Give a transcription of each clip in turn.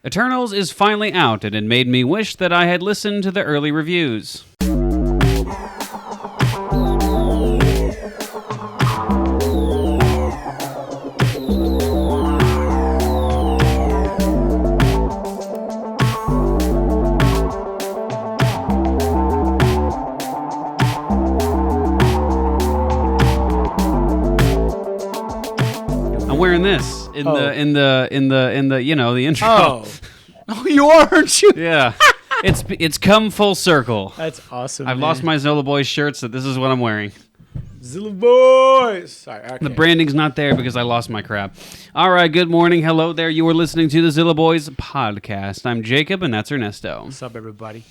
Eternals is finally out, and it made me wish that I had listened to the early reviews. I'm wearing this in the you know, the intro. Oh, you are, aren't you? Yeah. It's come full circle. That's awesome. I've lost my Zilla Boys shirt, so this is what I'm wearing. Zilla Boys. Sorry, okay. The branding's not there because I lost my crap. All right, good morning. Hello there. You are listening to the Zilla Boys podcast. I'm Jacob, and that's Ernesto. What's up, everybody?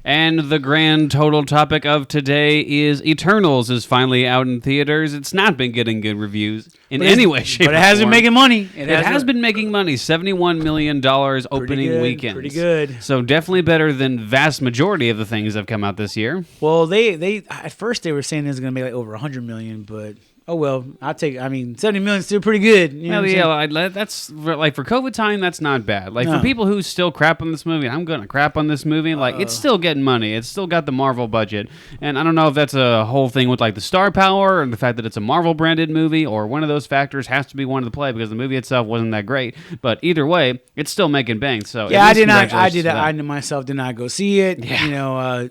And the grand total topic of today is Eternals is finally out in theaters. It's not been getting good reviews in any way, shape, or form. But it has been making money. It has been making money. $71 million opening weekend. Pretty good. So definitely better than vast majority of the things that have come out this year. Well, they at first they were saying it was going to be like over 100 million, but oh well, I mean, 70 million is still pretty good. You know that's like for COVID time, that's not bad. Like for people who still crap on this movie, I'm gonna crap on this movie. Like it's still getting money. It's still got the Marvel budget, and I don't know if that's a whole thing with like the star power and the fact that it's a Marvel branded movie, or one of those factors has to be one of the play because the movie itself wasn't that great. But either way, it's still making bank. So yeah, I myself did not go see it. Yeah. You know,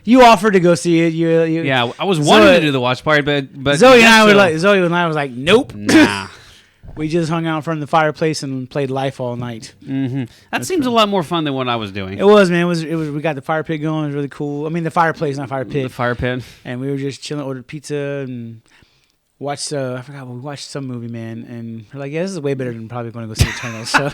you offered to go see it. Yeah, I was wanting to do the watch party, but Zoe and I was like, nope. Nah. We just hung out in front of the fireplace and played Life all night. Mm-hmm. That seems a lot more fun than what I was doing. It was, man. It was. We got the fire pit going. It was really cool. I mean, the fireplace, not fire pit. The fire pit. And we were just chilling, ordered pizza, and watched. I forgot. We watched some movie, man. And we're like, yeah, this is way better than probably going to go see Eternals. So,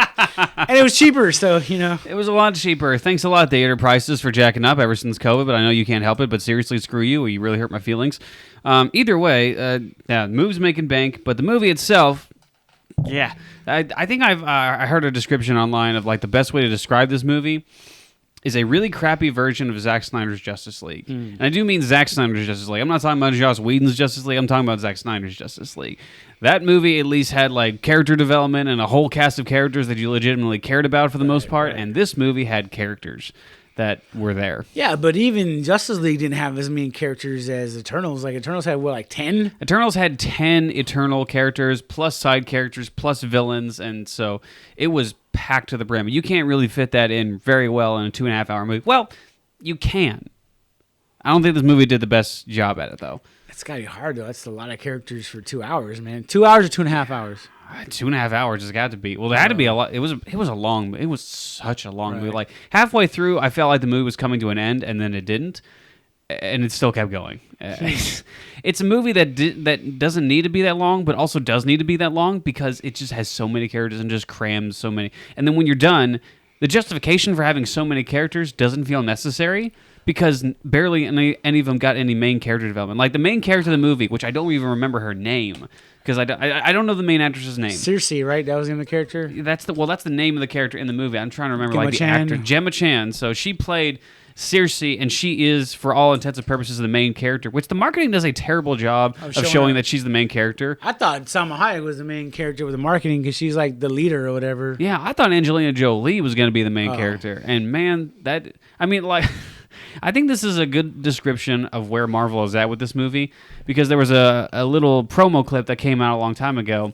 and it was cheaper, so you know. It was a lot cheaper. Thanks a lot, theater prices, for jacking up ever since COVID. But I know you can't help it. But seriously, screw you. You really hurt my feelings. Either way, the movie's making bank, but the movie itself, yeah, I think I heard a description online of like the best way to describe this movie is a really crappy version of Zack Snyder's Justice League. And I do mean Zack Snyder's Justice League. I'm not talking about Joss Whedon's Justice League. I'm talking about Zack Snyder's Justice League. That movie at least had like character development and a whole cast of characters that you legitimately cared about for the most part, and this movie had characters that were there. Yeah, but even Justice League didn't have as many characters as Eternals. Like, Eternals had, what, like 10? Eternals had 10 Eternal characters, plus side characters, plus villains, and so it was packed to the brim. You can't really fit that in very well in a 2.5 hour movie. Well, you can. I don't think this movie did the best job at it, though. It's gotta be hard, though. That's a lot of characters for 2 hours, man. 2 hours or 2.5 hours? 2.5 hours has got to be. Well, there had to be a lot. It was such a long movie. Like halfway through, I felt like the movie was coming to an end, and then it didn't, and it still kept going. It's a movie that doesn't need to be that long, but also does need to be that long because it just has so many characters and just crams so many. And then when you're done, the justification for having so many characters doesn't feel necessary because barely any of them got any main character development. Like the main character of the movie, which I don't even remember her name. Because I don't know the main actress's name. Cersei, right? That was in the character? That's the name of the character in the movie. I'm trying to remember the actor. Gemma Chan. So she played Cersei, and she is, for all intents and purposes, the main character, which the marketing does a terrible job of showing that she's the main character. I thought Salma Hayek was the main character with the marketing because she's like the leader or whatever. Yeah, I thought Angelina Jolie was going to be the main character. And man, I think this is a good description of where Marvel is at with this movie because there was a little promo clip that came out a long time ago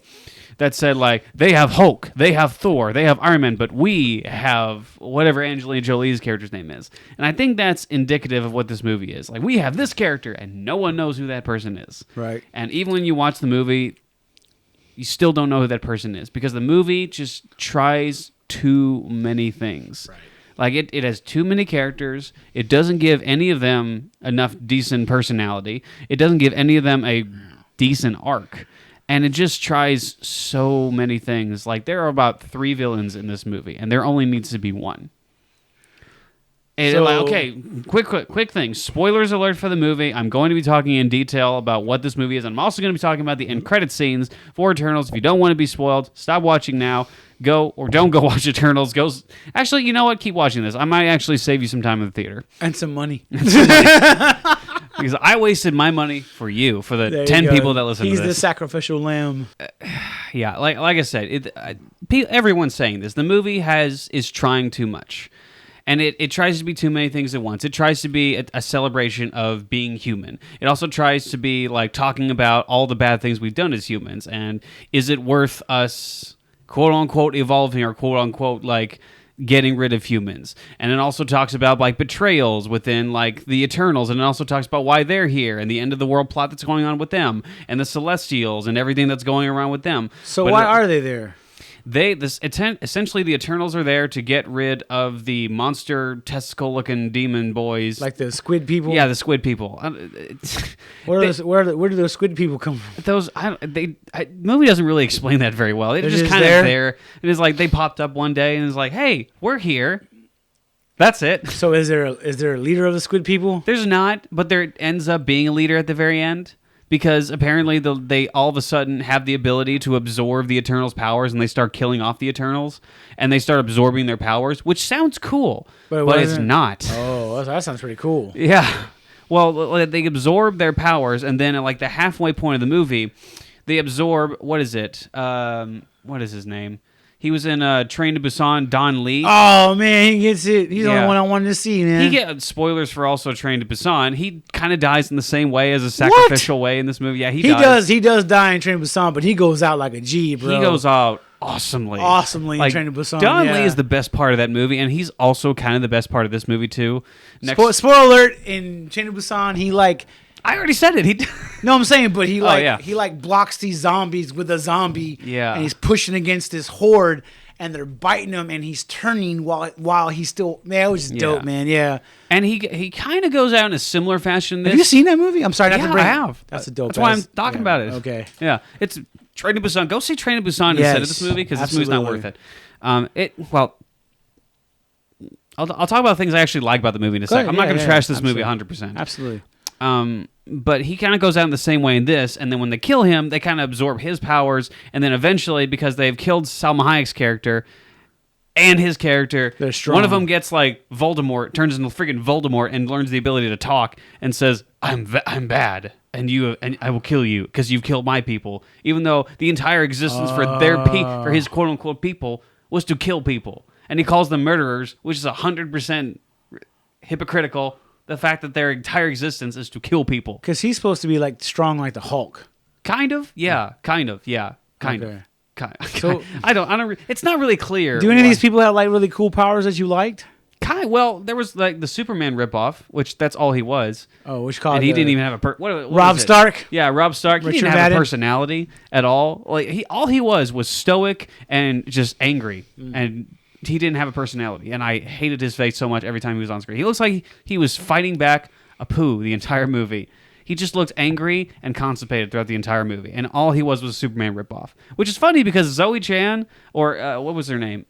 that said, like, they have Hulk, they have Thor, they have Iron Man, but we have whatever Angelina Jolie's character's name is. And I think that's indicative of what this movie is. Like, we have this character, and no one knows who that person is. Right. And even when you watch the movie, you still don't know who that person is because the movie just tries too many things. Right. Like, it has too many characters. It doesn't give any of them enough decent personality. It doesn't give any of them a decent arc. And it just tries so many things. Like, there are about 3 villains in this movie, and there only needs to be 1. And okay, quick thing. Spoilers alert for the movie. I'm going to be talking in detail about what this movie is. I'm also going to be talking about the end credit scenes for Eternals. If you don't want to be spoiled, stop watching now. Go or don't go watch Eternals. Actually, you know what? Keep watching this. I might actually save you some time in the theater and some money. Because I wasted my money for you, for the There you 10 go. people that listen He's to the this. sacrificial lamb. Yeah, like I said, everyone's saying this. The movie is trying too much. And it tries to be too many things at once. It tries to be a celebration of being human. It also tries to be like talking about all the bad things we've done as humans. And is it worth us, quote unquote, evolving or quote unquote, like getting rid of humans? And it also talks about like betrayals within like the Eternals. And it also talks about why they're here and the end of the world plot that's going on with them and the Celestials and everything that's going around with them. So why are they there? Essentially the Eternals are there to get rid of the monster testicle-looking demon boys, Like the squid people? yeah, the squid people. Where do those squid people come from? Movie doesn't really explain that very well. They're just kind of there. And it's like they popped up one day and it's like, hey, we're here. That's it. So is there a leader of the squid people? There's not, but there ends up being a leader at the very end. Because apparently they all of a sudden have the ability to absorb the Eternals' powers, and they start killing off the Eternals, and they start absorbing their powers, which sounds cool, but it's not. Oh, that sounds pretty cool. Yeah. Well, they absorb their powers, and then at like the halfway point of the movie, they absorb, what is it? What is his name? He was in Train to Busan, Don Lee. Oh, man, he gets it. He's the only one I wanted to see, man. He gets spoilers for also Train to Busan. He kind of dies in the same way as a sacrificial way in this movie. Yeah, he does. He does die in Train to Busan, but he goes out like a G, bro. He goes out awesomely in Train to Busan. Don Lee is the best part of that movie, and he's also kind of the best part of this movie too. Spoiler alert: in Train to Busan, he like. I already said it. No, I'm saying, but he he blocks these zombies with a zombie. Yeah. And he's pushing against this horde, and they're biting him, and he's turning while he's still. Man, it was just dope, man. Yeah. And he kind of goes out in a similar fashion. Have you seen that movie? I'm sorry, not to bring. I have. That's a dope. That's why I'm talking about it. Okay. Yeah, it's Train to Busan. Go see Train to Busan instead of this movie because this movie's not worth it. I'll talk about things I actually like about the movie in a second. I'm not going to trash this movie 100%. Absolutely. But he kind of goes out in the same way in this, and then when they kill him, they kind of absorb his powers, and then eventually, because they've killed Salma Hayek's character and his character, they're strong. One of them gets like Voldemort, turns into freaking Voldemort, and learns the ability to talk, and says, "I'm bad, and I will kill you because you've killed my people," even though the entire existence for his quote unquote people was to kill people, and he calls them murderers, which is 100% hypocritical. The fact that their entire existence is to kill people. Because he's supposed to be like strong like the Hulk. Kind of, yeah. Kind of. So I don't. It's not really clear. Do any of these people have like really cool powers that you liked? Well, there was like the Superman ripoff, which that's all he was. Oh, which called and he didn't even have a what Rob Stark. Yeah, Rob Stark. He didn't have a personality at all. Like all he was stoic and just angry and. He didn't have a personality, and I hated his face so much every time he was on screen. He looks like he was fighting back a poo the entire movie. He just looked angry and constipated throughout the entire movie, and all he was a Superman ripoff. Which is funny because Zoe Chan, or what was her name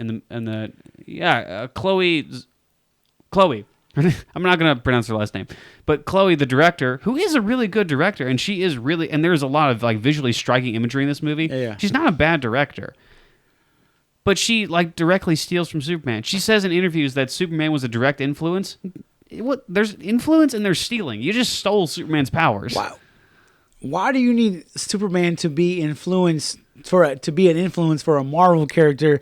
Chloe. I'm not gonna pronounce her last name, but Chloe, the director, who is a really good director, and she is really, and there's a lot of like visually striking imagery in this movie. Yeah. She's not a bad director. But she like directly steals from Superman. She says in interviews that Superman was a direct influence. There's influence and there's stealing. You just stole Superman's powers. Wow. Why do you need Superman to be an influence for a Marvel character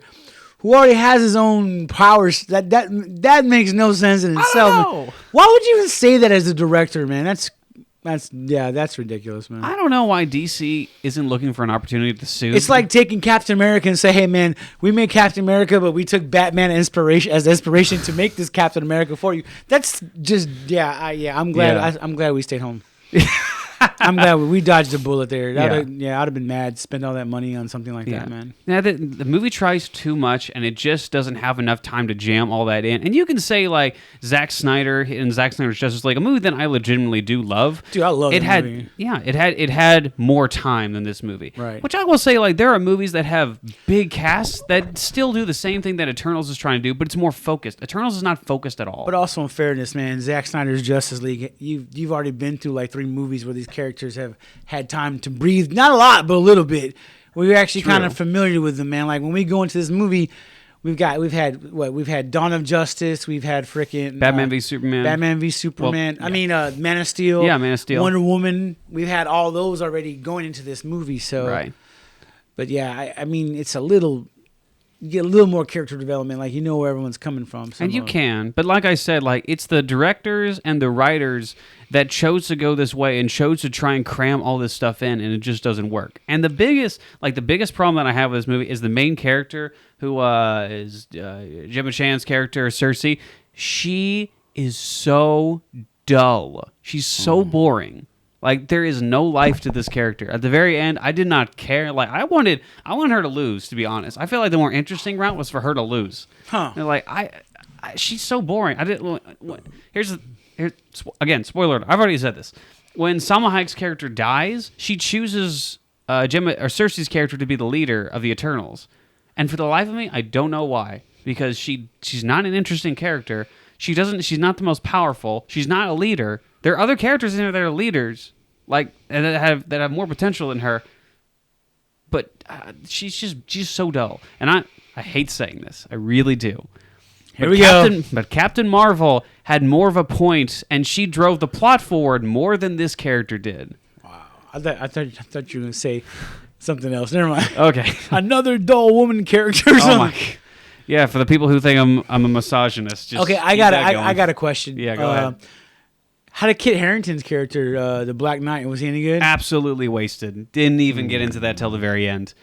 who already has his own powers? That makes no sense in itself. I don't know. Why would you even say that as a director, man? That's ridiculous, man. I don't know why DC isn't looking for an opportunity to sue. It's like taking Captain America and say, "Hey, man, we made Captain America, but we took Batman as inspiration to make this Captain America for you." That's just I'm glad. I'm glad we stayed home. I'm glad we dodged a bullet there. I'd have been mad. Spend all that money on something like that, man. Yeah, the movie tries too much, and it just doesn't have enough time to jam all that in. And you can say like Zack Snyder and Zack Snyder's Justice League, a movie that I legitimately do love. Dude, I love it. Movie. Yeah, it had more time than this movie. Right. Which I will say, like there are movies that have big casts that still do the same thing that Eternals is trying to do, but it's more focused. Eternals is not focused at all. But also in fairness, man, Zack Snyder's Justice League, you've already been through like 3 movies where these characters have had time to breathe, not a lot, but a little bit. We're actually kind of familiar with them, man. Like when we go into this movie, we've had Dawn of Justice, we've had freaking Batman v Superman. Well, yeah. I mean, Man of Steel. Yeah, Man of Steel. Wonder Woman. We've had all those already going into this movie. So, right. But yeah, I mean, it's you get a little more character development, like you know where everyone's coming from. And you can, but like I said, like it's the directors and the writers that chose to go this way and chose to try and cram all this stuff in, and it just doesn't work. And the biggest problem that I have with this movie is the main character, who is Gemma Chan's character, Cersei. She is so dull. She's so boring. Like, there is no life to this character. At the very end, I did not care. Like, I wanted her to lose, to be honest. I feel like the more interesting route was for her to lose. Huh. And like, she's so boring. Here's again, spoiler alert. I've already said this. When Salma Hayek's character dies, she chooses Cersei's character to be the leader of the Eternals. And for the life of me, I don't know why. Because she's not an interesting character. She's not the most powerful. She's not a leader. There are other characters in there that are leaders, like and that have more potential than her. But she's so dull, and I hate saying this. I really do. Here we go. But Captain Marvel had more of a point, and she drove the plot forward more than this character did. Wow, I thought you were gonna say something else. Never mind. Okay, another dull woman character. Or something. Yeah, for the people who think I'm a misogynist. Just okay, I got a question. Yeah, go ahead. How did Kit Harington's character, the Black Knight, was he any good? Absolutely wasted. Didn't even get into that till the very end.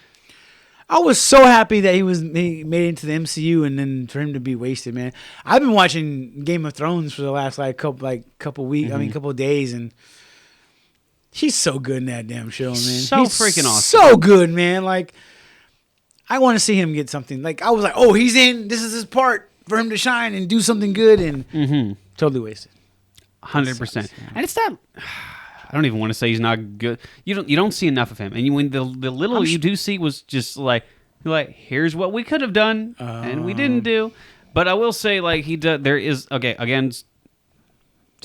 I was so happy that he made it into the MCU, and then for him to be wasted, man. I've been watching Game of Thrones for the last couple weeks. I mean, couple days, and he's so good in that damn show, man. So he's freaking awesome. So good, man. Like, I want to see him get something. Like, I was like, oh, he's in. This is his part for him to shine and do something good, and totally wasted. 100%. And it's not. I don't even want to say he's not good. You don't see enough of him, and when the little you do see was just like here's what we could have done and we didn't do. But I will say, like, there is again to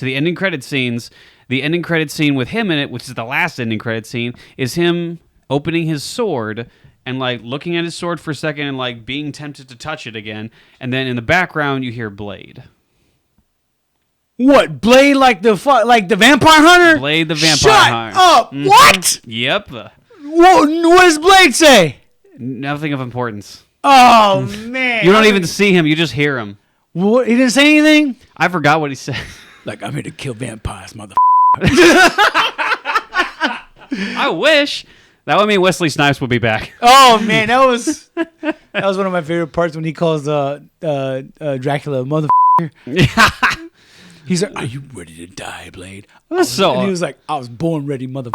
the ending credit scenes. The ending credit scene with him in it, which is the last ending credit scene, is him opening his sword and like looking at his sword for a second and like being tempted to touch it again, and then in the background you hear Blade. What, Blade like the vampire hunter? Blade the vampire hunter. Shut up! Mm-hmm. What? Yep. What does Blade say? Nothing of importance. Oh man! You don't even see him; you just hear him. What? He didn't say anything. I forgot what he said. Like, I'm here to kill vampires, mother. I wish. That would mean Wesley Snipes would be back. Oh man, that was one of my favorite parts when he calls Dracula mother. Yeah. He's like, "Are you ready to die, Blade?" And he was like, "I was born ready, mother."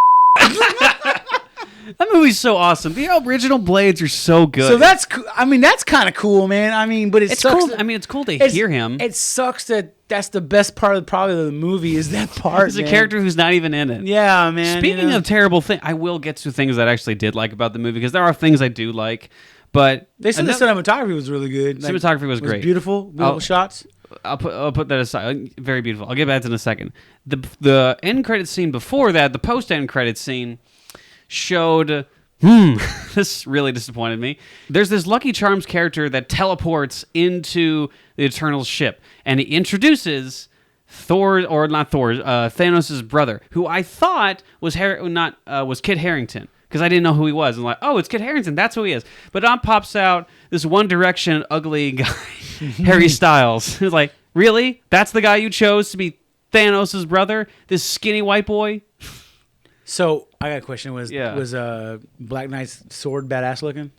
That movie's so awesome. The original Blades are so good. So that's kind of cool, man. I mean, but it's cool. It's cool to hear him. It sucks that that's the best part of the movie is that part. There's a character who's not even in it. Yeah, man. Speaking of terrible things, I will get to things that I actually did like about the movie, because there are things I do like. But they said the cinematography was really good. Cinematography was great. Beautiful shots. I'll put that aside. Very beautiful. I'll get back to it in a second. The end credit scene before that, the post end credit scene, showed. This really disappointed me. There's this Lucky Charms character that teleports into the Eternals ship, and he introduces Thanos' brother, who I thought was Kit Harington, because I didn't know who he was. I'm like, oh, it's Kit Harington. That's who he is. But on pops out this One Direction ugly guy, Harry Styles. It's like, really? That's the guy you chose to be Thanos' brother? This skinny white boy? So I got a question. Was Black Knight's sword badass looking?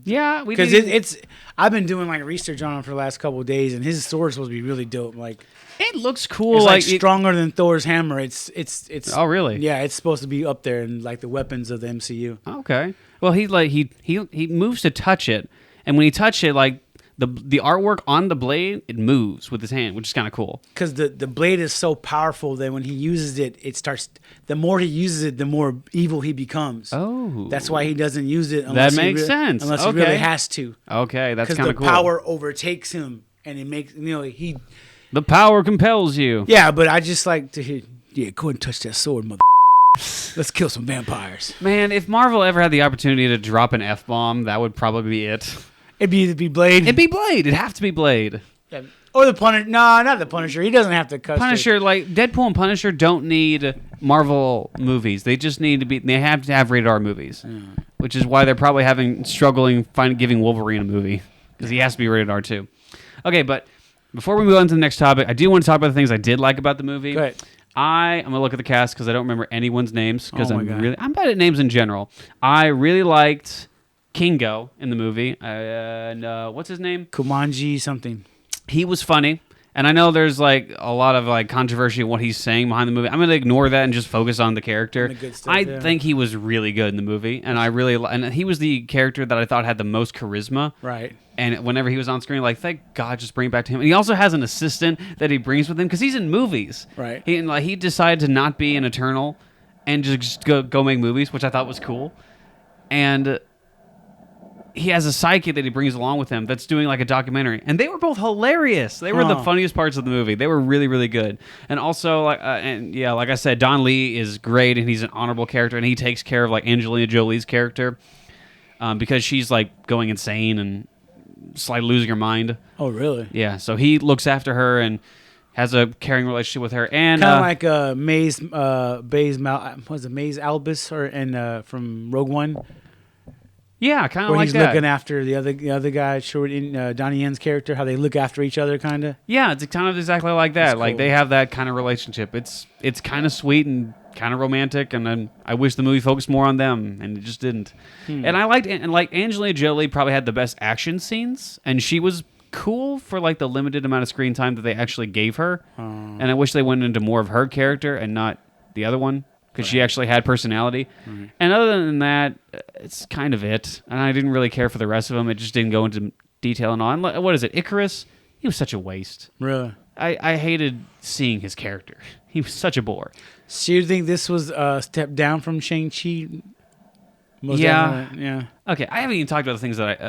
Yeah, because I've been doing like research on him for the last couple of days, and his sword's supposed to be really dope. Like, it looks cool. It's like stronger than Thor's hammer. It's. Oh, really? Yeah, it's supposed to be up there in like the weapons of the MCU. Okay. Well, he moves to touch it, and when he touches it, like the artwork on the blade, it moves with his hand, which is kind of cool. Because the blade is so powerful that when he uses it, it starts. The more he uses it, the more evil he becomes. Oh, that's why he doesn't use it. Unless that makes sense. Unless he really has to. Okay, that's kind of cool. Because the power overtakes him, and it makes he. The power compels you. Yeah, but I just like to hear. Yeah, go ahead and touch that sword, mother. Let's kill some vampires. Man, if Marvel ever had the opportunity to drop an F-bomb, that would probably be it. It'd be Blade. It'd be Blade. It'd have to be Blade. Yeah. Or the Punisher. No, not the Punisher. He doesn't have to cut. Punisher, like Deadpool and Punisher, don't need Marvel movies. They just need to be. They have to have rated R movies, which is why they're probably struggling giving Wolverine a movie because he has to be rated R too. Okay, but before we move on to the next topic, I do want to talk about the things I did like about the movie. Go ahead. I'm gonna look at the cast because I don't remember anyone's names because I'm bad at names in general. I really liked Kingo in the movie, and what's his name? Kumanji something. He was funny, and I know there's like a lot of like controversy in what he's saying behind the movie. I'm gonna ignore that and just focus on the character. I think he was really good in the movie, and and he was the character that I thought had the most charisma. Right. And whenever he was on screen, like thank God, just bring it back to him. And he also has an assistant that he brings with him because he's in movies. Right. He decided to not be an Eternal and just go make movies, which I thought was cool. And he has a sidekick that he brings along with him that's doing like a documentary, and they were both hilarious. They were the funniest parts of the movie. They were really, really good. And also, like I said, Don Lee is great, and he's an honorable character, and he takes care of like Angelina Jolie's character because she's like going insane and slightly losing her mind. Oh, really? Yeah. So he looks after her and has a caring relationship with her, and kind of like Maze Albus from Rogue One. Yeah, kind of like where he's that. looking after the other guy, Chore, Donnie Yen's character, how they look after each other, kind of. Yeah, it's kind of exactly like that. That's like cool. they have that kind of relationship. It's kind of sweet and kind of romantic, and then I wish the movie focused more on them, and it just didn't. And I liked, and like Angelina Jolie probably had the best action scenes, and she was cool for like the limited amount of screen time that they actually gave her. And I wish they went into more of her character and not the other one. Because she actually had personality. Mm-hmm. And other than that, it's kind of it. And I didn't really care for the rest of them. It just didn't go into detail and all. And what is it? Icarus? He was such a waste. Really? I hated seeing his character. He was such a bore. So you think this was a step down from Shang-Chi? Yeah. Okay, I haven't even talked about the things that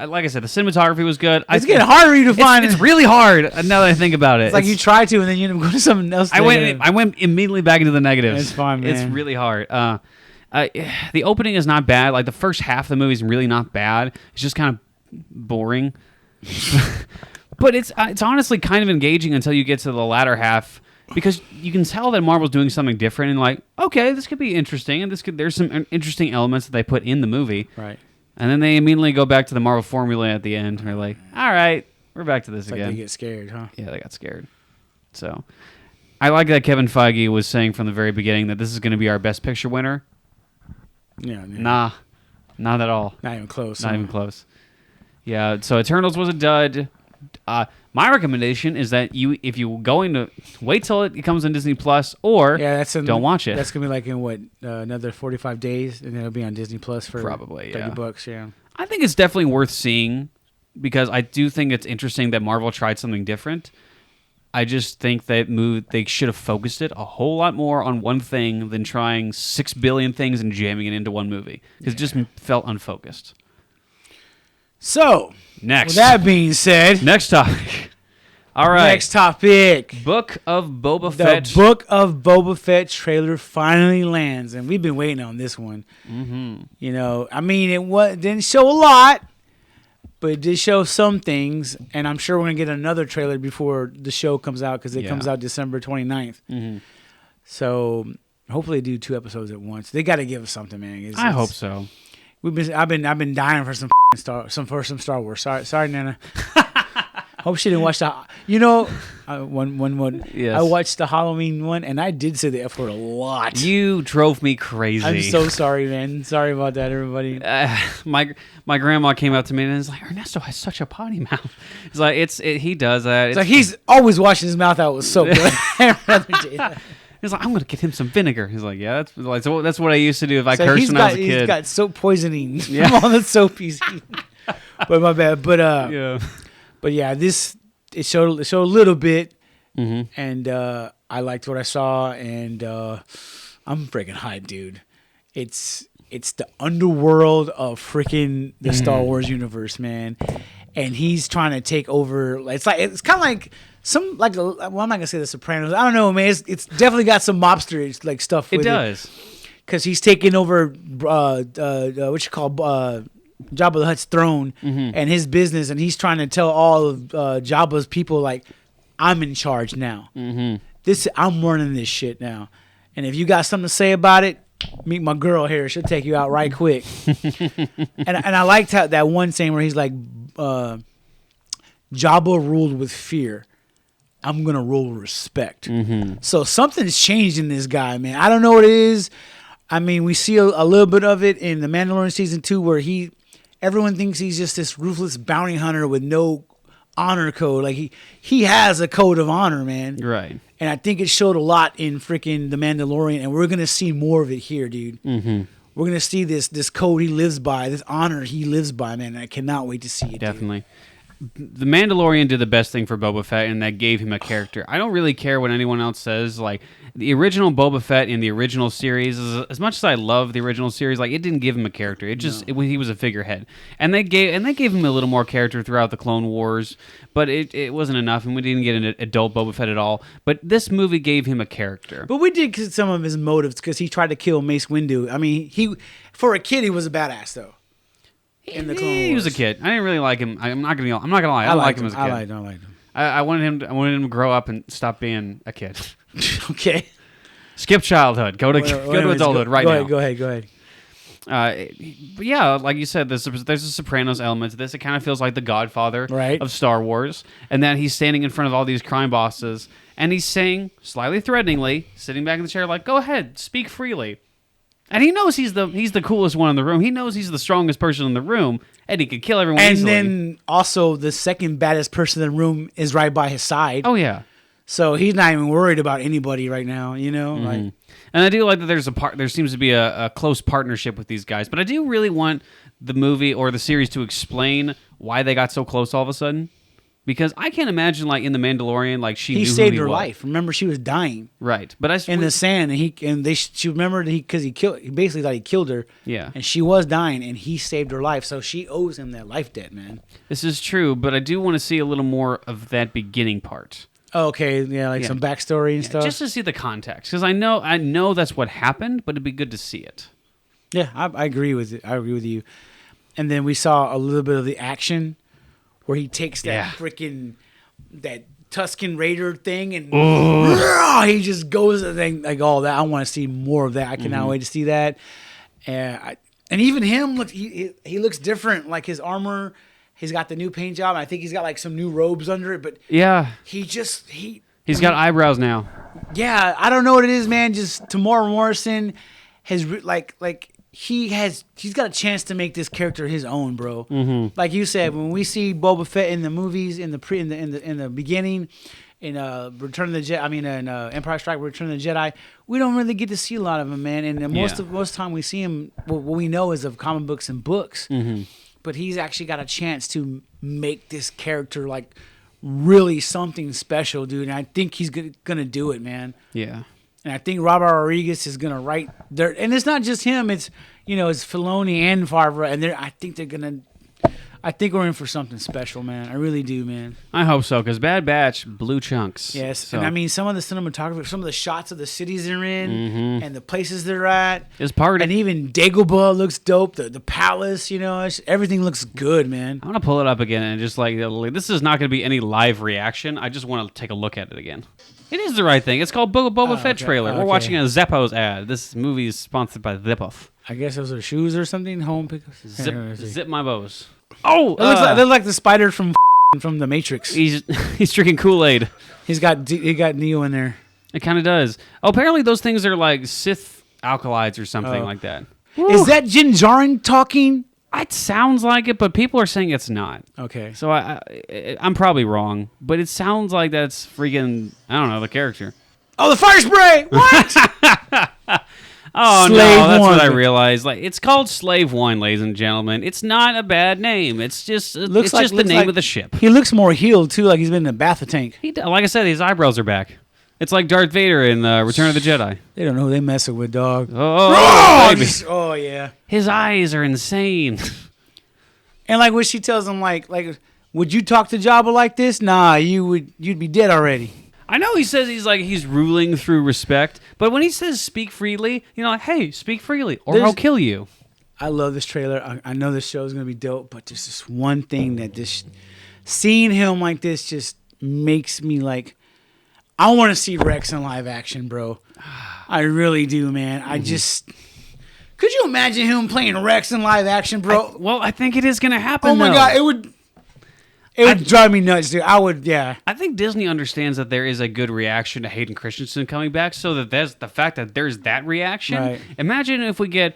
like I said, the cinematography was good. It's getting harder for you to find. It's really hard now that I think about it. It's like you try to, and then you end up going to something else. I went immediately back into the negatives. It's fine, man. It's really hard. The opening is not bad. Like the first half of the movie is really not bad. It's just kind of boring. But it's honestly kind of engaging until you get to the latter half. Because you can tell that Marvel's doing something different, and like, okay, this could be interesting, and there's some interesting elements that they put in the movie, right? And then they immediately go back to the Marvel formula at the end, and they're like, all right, we're back to this again. Like they get scared, huh? Yeah, they got scared. So, I like that Kevin Feige was saying from the very beginning that this is going to be our Best Picture winner. Yeah. Nah, not at all. Not even close. Not even close. Yeah. So Eternals was a dud. My recommendation is that if you're going to wait till it comes on Disney Plus, or don't watch it. That's gonna be like in what another 45 days, and it'll be on Disney Plus for probably $30. Yeah, I think it's definitely worth seeing because I do think it's interesting that Marvel tried something different. I just think that they should have focused it a whole lot more on one thing than trying 6 billion things and jamming it into one movie because it just felt unfocused. So, next. With that being said, next topic. All right. Next topic. Book of Boba Fett. The Book of Boba Fett trailer finally lands, and we've been waiting on this one. Mm-hmm. You know, I mean, didn't show a lot, but it did show some things, and I'm sure we're going to get another trailer before the show comes out because it comes out December 29th. Mm-hmm. So, hopefully they do 2 episodes at once. They got to give us something, man. I hope so. I've been dying for some Star Wars. Sorry, Nana. Hope she didn't watch the. You know, Yes. I watched the Halloween one, and I did say the F word a lot. You drove me crazy. I'm so sorry, man. Sorry about that, everybody. My grandma came up to me and was like, "Ernesto has such a potty mouth." It's like he does that. It's like he's always washing his mouth out with soap. He's like, I'm going to get him some vinegar. He's like, yeah, that's what I used to do if I cursed when I was a kid. He's got soap poisoning from all the soap he's eating. But my bad. But it showed a little bit, and I liked what I saw, and I'm freaking hyped, dude. It's the underworld of freaking the Star Wars universe, man, and he's trying to take over. It's kind of like. I'm not gonna say The Sopranos. I don't know, man. It's definitely got some mobster like stuff. It does, because he's taking over what you call Jabba the Hutt's throne and his business, and he's trying to tell all of Jabba's people, like, I'm in charge now. I'm running this shit now. And if you got something to say about it, meet my girl here. She'll take you out right quick. and I liked how that one saying where he's like, Jabba ruled with fear. I'm going to rule with respect. So something's changed in this guy, man. I don't know what it is. I mean, we see a little bit of it in The Mandalorian Season 2 where everyone thinks he's just this ruthless bounty hunter with no honor code. Like, he has a code of honor, man. Right. And I think it showed a lot in freaking The Mandalorian, and we're going to see more of it here, dude. We're going to see this code he lives by, this honor he lives by, man. I cannot wait to see it, Definitely. Dude. The Mandalorian did the best thing for Boba Fett, and that gave him a character. I don't really care what anyone else says. Like, the original Boba Fett in the original series, as much as I love the original series, like, it didn't give him a character. He was a figurehead, and they gave him a little more character throughout the Clone Wars, but it wasn't enough, and we didn't get an adult Boba Fett at all. But this movie gave him a character. But we did get some of his motives because he tried to kill Mace Windu. I mean, for a kid, he was a badass though. In the Clone Wars. He was a kid. I didn't really like him. I'm not gonna lie. I don't like him as a kid. I liked him. I wanted him to grow up and stop being a kid. Okay. Skip childhood. Go to adulthood now. Go ahead. But yeah, like you said, there's a Sopranos element to this. It kind of feels like the Godfather of Star Wars, and then he's standing in front of all these crime bosses, and he's saying, slightly threateningly, sitting back in the chair, like, "Go ahead, speak freely." And he knows he's the coolest one in the room. He knows he's the strongest person in the room, and he could kill everyone easily. And then also the second baddest person in the room is right by his side. Oh yeah. So he's not even worried about anybody right now, you know. Like, and I do like that there seems to be a close partnership with these guys. But I do really want the movie or the series to explain why they got so close all of a sudden. Because I can't imagine, like, in The Mandalorian, like, he saved her life. Remember, she was dying. Right, but in the sand, and she remembered because he basically thought he killed her. Yeah, and she was dying, and he saved her life, so she owes him that life debt, man. This is true, but I do want to see a little more of that beginning part. Okay, yeah, some backstory and stuff, just to see the context, because I know that's what happened, but it'd be good to see it. Yeah, I agree with it. I agree with you. And then we saw a little bit of the action. Where he takes that freaking that Tusken Raider thing and he just goes and like all that. I want to see more of that. I cannot wait to see that. And even him he looks different. Like his armor, he's got the new paint job. I think he's got like some new robes under it. But he's got eyebrows now. Yeah, I don't know what it is, man. Just Tamora Morrison has like. He's got a chance to make this character his own, bro. Like you said, when we see Boba Fett in the movies, in the beginning, in Return of the Jedi, in Empire Strikes Back, Return of the Jedi, we don't really get to see a lot of him, man. And most time we see him, what we know is of comic books and books. But he's actually got a chance to make this character like really something special, dude. And I think he's gonna do it, man. Yeah. And I think Robert Rodriguez is gonna write there, and it's not just him. It's it's Filoni and Favreau, and I think we're in for something special, man. I really do, man. I hope so, because Bad Batch blew chunks. Yes, so. And some of the cinematography, some of the shots of the cities they're in, and the places they're at. It's party. And even Dagobah looks dope. The palace, everything looks good, man. I'm gonna pull it up again and just like this is not gonna be any live reaction. I just want to take a look at it again. It is the right thing. It's called Boba Fett trailer. We're watching a Zappos ad. This movie is sponsored by Zappos. I guess those are shoes or something. Home pickups. Zip my bows. Oh, they're like the spider from the Matrix. He's drinking Kool-Aid. He got Neo in there. It kind of does. Oh, apparently those things are like Sith alkalides or something like that. Is that Din Djarin talking? It sounds like it, but people are saying it's not. Okay. So I'm probably wrong, but it sounds like that's freaking, I don't know, the character. Oh, the fire spray! What? Oh, Slave no, that's what I realized. Like, it's called Slave One, ladies and gentlemen. It's not a bad name. It's just the name of the ship. He looks more healed, too, like he's been in a bath tank. Like I said, his eyebrows are back. It's like Darth Vader in Return of the Jedi. They don't know who they messing with, dog. Oh, yeah. His eyes are insane. And like when she tells him, like, would you talk to Jabba like this? Nah, you'd be dead already. I know he says he's ruling through respect, but when he says speak freely, hey, speak freely, or I'll kill you. I love this trailer. I know this show is gonna be dope, but there's this one thing that seeing him like this just makes me like, I want to see Rex in live action, bro. I really do, man. I just. Could you imagine him playing Rex in live action, bro? I think it is gonna happen. Oh my god, it would drive me nuts, dude. I would, yeah. I think Disney understands that there is a good reaction to Hayden Christensen coming back, so that there's the fact that there's that reaction. Right. Imagine if we get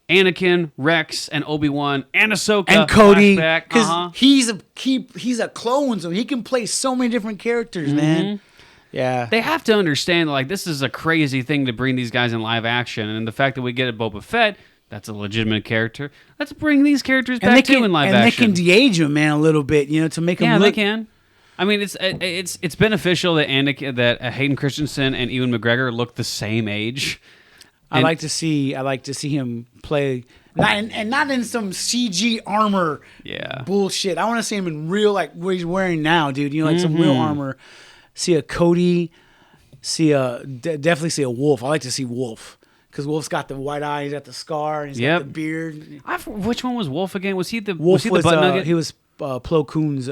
Anakin, Rex, and Obi-Wan, and Ahsoka, and Cody, because he's a clone, so he can play so many different characters, man. Yeah, they have to understand like this is a crazy thing to bring these guys in live action, and the fact that we get a Boba Fett. That's a legitimate character. Let's bring these characters back too in live action. And they can de-age them, man, a little bit, to make them look... Yeah, they can. I mean, it's beneficial that Hayden Christensen and Ewan McGregor look the same age. I like to see him play, not in some CG armor bullshit. I want to see him in real, like what he's wearing now, dude. Like some real armor. See a Cody, definitely see a Wolf. I like to see Wolf. Because Wolf's got the white eyes, he's got the scar, and he's got the beard. Which one was Wolf again? Was he the Wolf? Was he the butt nugget? He was Plo Koon's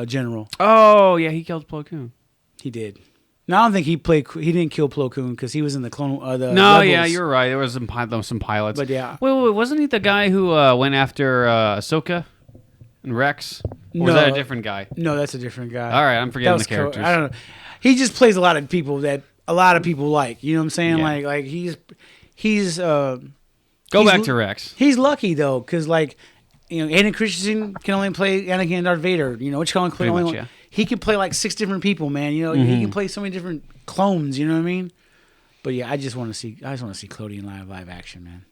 general. Oh yeah, he killed Plo Koon. He did. No, I don't think he didn't kill Plo Koon because he was in the clone. The no, Rebels. Yeah, you're right. There was some pilots. But yeah, wait, wasn't he the guy who went after Ahsoka and Rex? Or was that a different guy? No, that's a different guy. All right, I'm forgetting the characters. I don't know. He just plays a lot of people that a lot of people like. You know what I'm saying? Yeah. Like he's go back to Rex. He's lucky though, because Hayden Christensen can only play Anakin and Darth Vader. Which can only play he can play like 6 different people, man. He can play so many different clones. You know what I mean? But yeah, I just want to see Cody in live action, man.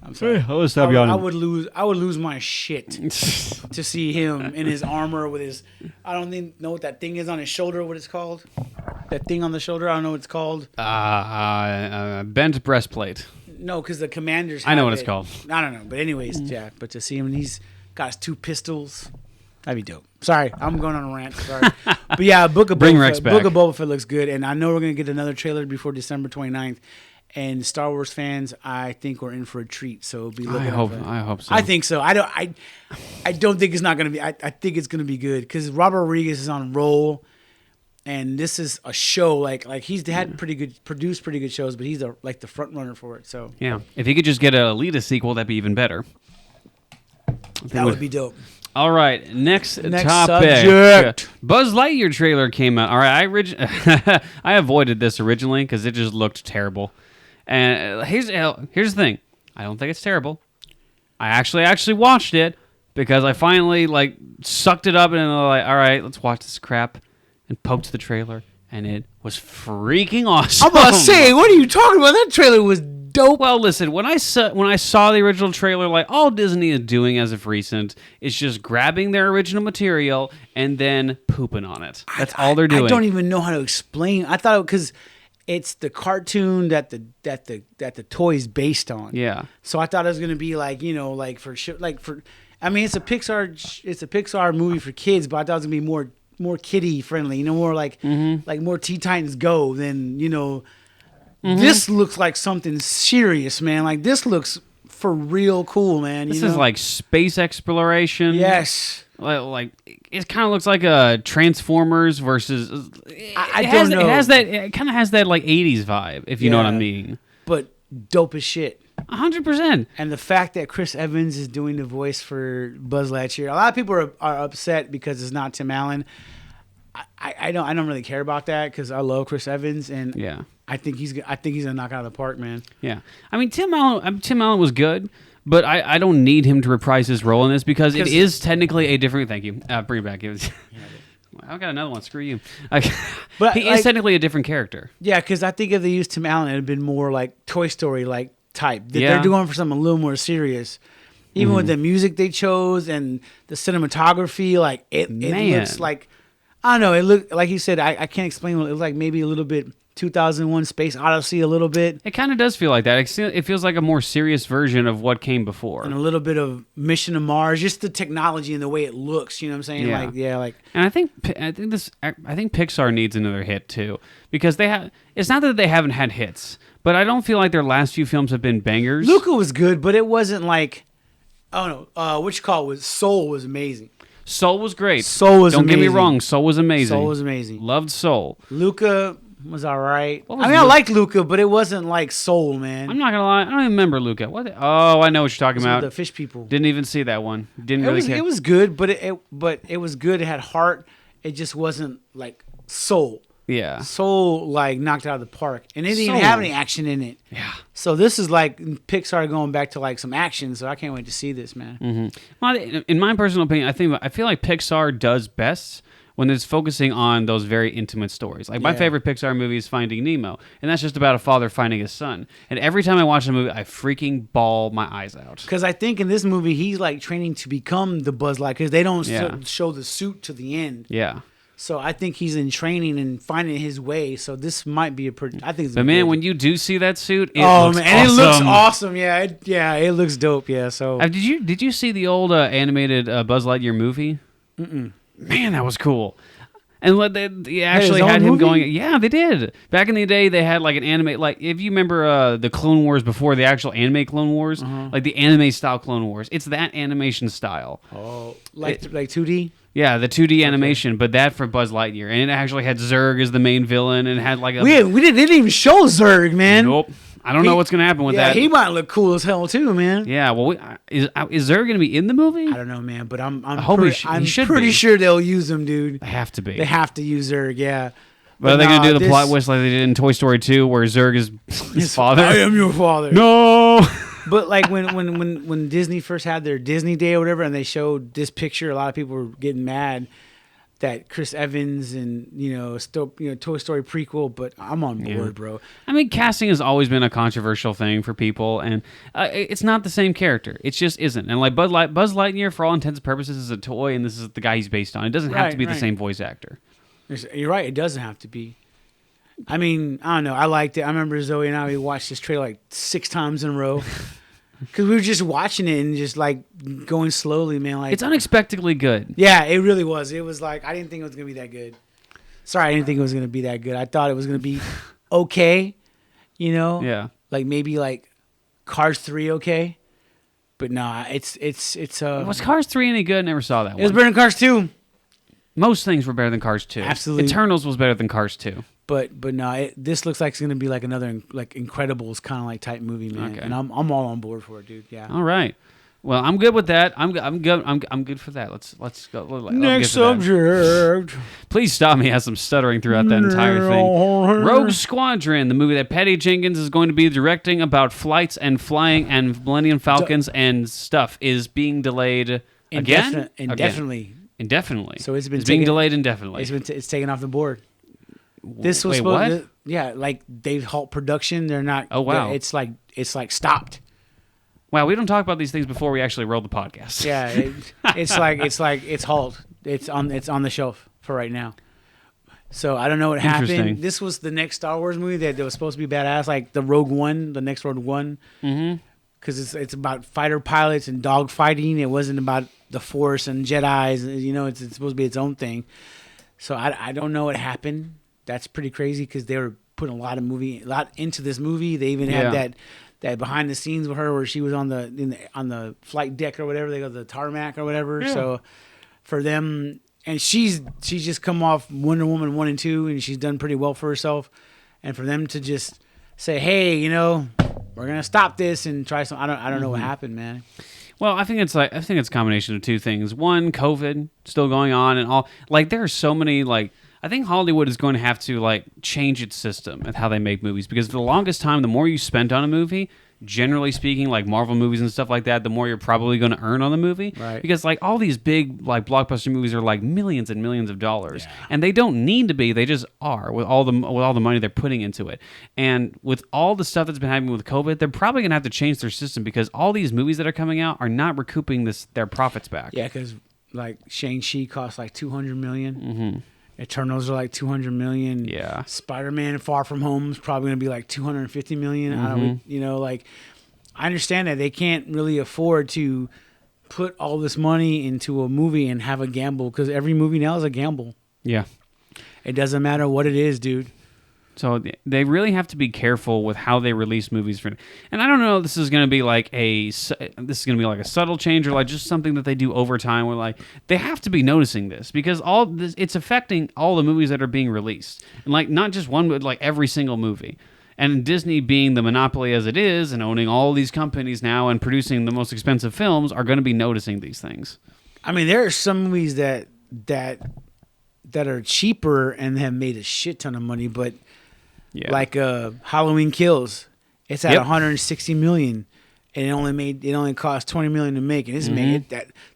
I'm sorry. Hey, I'll stop you on. I would lose my shit to see him in his armor with his. I don't even know what that thing is on his shoulder. What it's called? That thing on the shoulder. I don't know what it's called. Bent breastplate. No, because the commanders. I know what it's called. I don't know, but anyways, yeah. But to see him, and he's got his 2 pistols. That'd be dope. Sorry, I'm going on a rant. Sorry, but yeah, Book of Boba Fett looks good, and I know we're gonna get another trailer before December 29th. And Star Wars fans, I think we're in for a treat. So be looking. I hope so. I think so. I don't think it's not going to be. I think it's going to be good because Robert Rodriguez is on roll, and this is a show like he's had produced pretty good shows, but he's the front runner for it. So yeah, if he could just get a Alita sequel, that'd be even better. That would be dope. All right, next topic. Subject. Buzz Lightyear trailer came out. All right, I avoided this originally because it just looked terrible. And here's the thing. I don't think it's terrible. I actually watched it because I finally sucked it up and all right, let's watch this crap, and poked the trailer, and it was freaking awesome. I'm about to say, what are you talking about? That trailer was dope. Well, listen, when I saw the original trailer, all Disney is doing as of recent is just grabbing their original material and then pooping on it. That's all they're doing. I don't even know how to explain. I thought because it's the cartoon that the toy is based on. Yeah. So I thought it was gonna be it's a Pixar movie for kids, but I thought it was gonna be more kiddie friendly. More like more Teen Titans Go than This looks like something serious, man. This looks for real cool, man. This is like space exploration. Yes. It kind of looks like a Transformers versus. I don't know. It kind of has that 80s vibe, if you know what I mean. But dope as shit. 100%. And the fact that Chris Evans is doing the voice for Buzz Lightyear, a lot of people are upset because it's not Tim Allen. I don't really care about that because I love Chris Evans, and I think he's gonna knock it out of the park, man. Yeah, I mean Tim Allen was good. But I don't need him to reprise his role in this because it is technically a different. Thank you. Bring it back. I've got another one. Screw you. But he is technically a different character. Yeah, because I think if they used Tim Allen, it'd have been more like Toy Story type. They're doing for something a little more serious. Even with the music they chose and the cinematography, it looks like I don't know. It looked like he said. I can't explain. It looked like maybe a little bit 2001 Space Odyssey a little bit. It kind of does feel like that. It feels like a more serious version of what came before. And a little bit of Mission to Mars, just the technology and the way it looks, you know what I'm saying? Yeah. And I think Pixar needs another hit too, because it's not that they haven't had hits, but I don't feel like their last few films have been bangers. Luca was good, but it wasn't like, Soul was amazing. Soul was great. Don't get me wrong, Soul was amazing. Loved Soul. Luca was all right. I liked Luca, but it wasn't like Soul, man. I'm not gonna lie, I don't even remember Luca. I know what you're talking about. The fish people. Didn't even see that one. Didn't really care. It was good, but it was good. It had heart. It just wasn't like Soul. Yeah. Soul knocked it out of the park, and it didn't even have any action in it. Yeah. So this is like Pixar going back to like some action. So I can't wait to see this, man. Mm-hmm. Well, in my personal opinion, I feel like Pixar does best when it's focusing on those very intimate stories. Like my favorite Pixar movie is Finding Nemo, and that's just about a father finding his son. And every time I watch the movie, I freaking bawl my eyes out. Because I think in this movie he's like training to become the Buzz Lightyear, because they don't show the suit to the end. Yeah. So I think he's in training and finding his way. So this might be I think it's But man, good. when you do see that suit, it looks awesome. It looks awesome. Yeah, it looks dope. Yeah. So did you see the old animated Buzz Lightyear movie? Mm-mm. Man, that was cool. And they actually had him going. Yeah, they did. Back in the day, they had like an anime. Like if you remember the Clone Wars before the actual anime Clone Wars, like the anime style Clone Wars. It's that animation style. Oh, like 2D. Yeah, the 2D animation, but that for Buzz Lightyear, and it actually had Zurg as the main villain, and it had like a. We didn't even show Zurg, man. Nope. I don't know what's gonna happen with that. Yeah, he might look cool as hell too, man. Yeah, well, is Zurg gonna be in the movie? I don't know, man, but I'm he pretty sure they'll use him, dude. They have to be. They have to use Zurg, yeah. But are they gonna do the plot twist like they did in Toy Story 2, where Zurg is his father? I am your father. No. But like when Disney first had their Disney Day or whatever, and they showed this picture, a lot of people were getting mad that Chris Evans and Toy Story prequel, but I'm on board, bro. I mean, casting has always been a controversial thing for people, and it's not the same character. It just isn't. And like Buzz Lightyear, for all intents and purposes, is a toy, and this is the guy he's based on. It doesn't have to be the same voice actor. You're right. It doesn't have to be. I mean, I don't know. I liked it. I remember Zoe and we watched this trailer like 6 times in a row. Because we were just watching it and just like going slowly, man. Like it's unexpectedly good. Yeah, it really was. It was like I didn't think it was gonna be that good. Sorry, I didn't think it was gonna be that good. I thought it was gonna be okay, Yeah. like maybe like Cars 3 okay, but nah, it's Was Cars 3 any good? Never saw that one. It was better than Cars 2. Most things were better than Cars 2. Absolutely. Eternals was better than Cars 2. But no, this looks like it's gonna be like another like Incredibles kind of like type movie, man. Okay. And I'm all on board for it, dude. Yeah. All right. Well, I'm good with that. I'm good. I'm good for that. Let's go. Next subject. Please stop me as I'm stuttering throughout that entire thing. Rogue Squadron, the movie that Patty Jenkins is going to be directing about flights and flying and Millennium Falcons and stuff, is being delayed again. Indefinitely. So it's being delayed indefinitely. It's taken off the board. This was supposed to, like they've halt production. They're not. Oh wow! It's like stopped. Wow, we don't talk about these things before we actually roll the podcast. Yeah, it's halt. It's on the shelf for right now. So I don't know what happened. This was the next Star Wars movie that was supposed to be badass, like the Rogue One, the next Rogue One. Mm-hmm. Because it's about fighter pilots and dog fighting. It wasn't about the Force and Jedis. It's supposed to be its own thing. So I don't know what happened. That's pretty crazy because they were putting a lot into this movie. They even had that behind the scenes with her where she was on the flight deck or whatever, they go the tarmac or whatever. Yeah. So for them, and she's just come off Wonder Woman 1 and 2, and she's done pretty well for herself. And for them to just say, hey, we're gonna stop this and try some. I don't know what happened, man. Well, I think it's a combination of two things. One, COVID still going on, and all like there are so many like. I think Hollywood is going to have to like change its system and how they make movies, because for the longest time, the more you spent on a movie, generally speaking, like Marvel movies and stuff like that, the more you're probably going to earn on the movie. Right. Because like all these big like blockbuster movies are like millions and millions of dollars, and they don't need to be. They just are with all the money they're putting into it. And with all the stuff that's been happening with COVID, they're probably going to have to change their system, because all these movies that are coming out are not recouping their profits back. Yeah, because like Shang-Chi cost like $200 million. Mm-hmm. Eternals are like 200 million. Yeah. Spider-Man Far From Home is probably going to be like 250 million. I don't, like, I understand that they can't really afford to put all this money into a movie and have a gamble, because every movie now is a gamble. Yeah. It doesn't matter what it is, dude. So they really have to be careful with how they release movies. And I don't know if this is going to be like a subtle change, or like just something that they do over time, where like they have to be noticing this, because all this, it's affecting all the movies that are being released, and like not just one, but like every single movie. And Disney, being the monopoly as it is, and owning all these companies now and producing the most expensive films, are going to be noticing these things. I mean, there are some movies that are cheaper and have made a shit ton of money, but like Halloween Kills, it's at 160 million, and it only cost 20 million to make, and it's made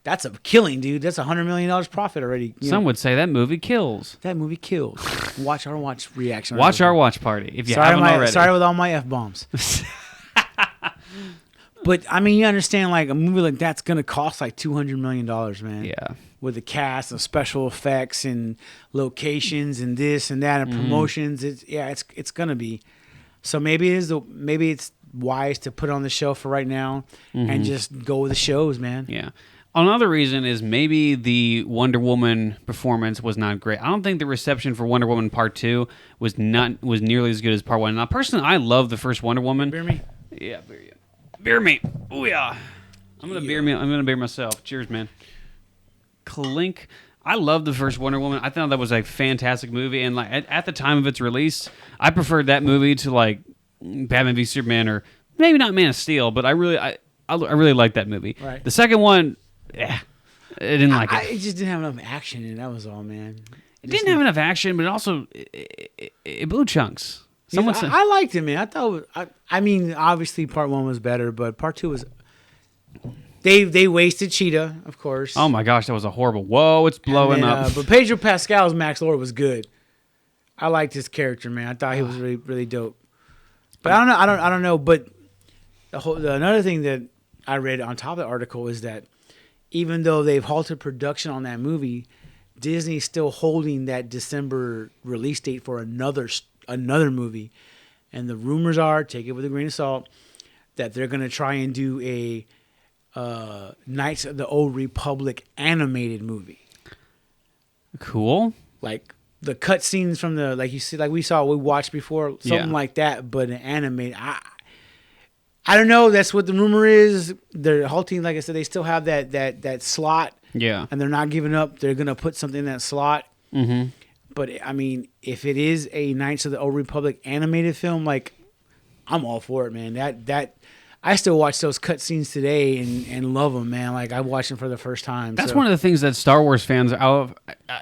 that's a killing, dude. That's $100 million profit already. Some would say that movie kills. That movie kills. Watch our watch reaction. Watch our watch party if you haven't already. Sorry with all my F-bombs. But I mean, you understand, like a movie like that's gonna cost like $200 million, man. Yeah. With the cast and special effects and locations and this and that and promotions, it's gonna be. So maybe it's wise to put on the shelf for right now and just go with the shows, man. Yeah. Another reason is maybe the Wonder Woman performance was not great. I don't think the reception for Wonder Woman Part 2 was nearly as good as Part 1. Now, personally, I love the first Wonder Woman. Beer me? Yeah, beer you. Beer me. Oh yeah. I'm gonna beer myself. Cheers, man. Clink. I love the first Wonder Woman. I thought that was a fantastic movie, and like at the time of its release, I preferred that movie to like Batman v Superman, or maybe not Man of Steel, but I really liked that movie. Right. The second one, I didn't like it. It just didn't have enough action in it. That was all, man. It didn't have enough action, but it also it blew chunks. Someone said, I liked it, man. I thought. I mean, obviously, Part 1 was better, but Part 2 was. They wasted Cheetah, of course. Oh my gosh, that was a horrible. Whoa, it's blowing up. But Pedro Pascal's Max Lord was good. I liked his character, man. I thought he was really, really dope. But I don't know. But another thing that I read on top of the article is that even though they've halted production on that movie, Disney's still holding that December release date for another movie. And the rumors are, take it with a grain of salt, that they're going to try and do a Knights of the Old Republic animated movie. Cool. Like the cutscenes from the, like you see, like we watched before, something like that, but an animated. I don't know. That's what the rumor is. They're halting. Like I said, they still have that slot. Yeah. And they're not giving up. They're gonna put something in that slot. Mm-hmm. But I mean, if it is a Knights of the Old Republic animated film, like I'm all for it, man. That I still watch those cutscenes today and love them, man. Like I watched them for the first time. That's one of the things that Star Wars fans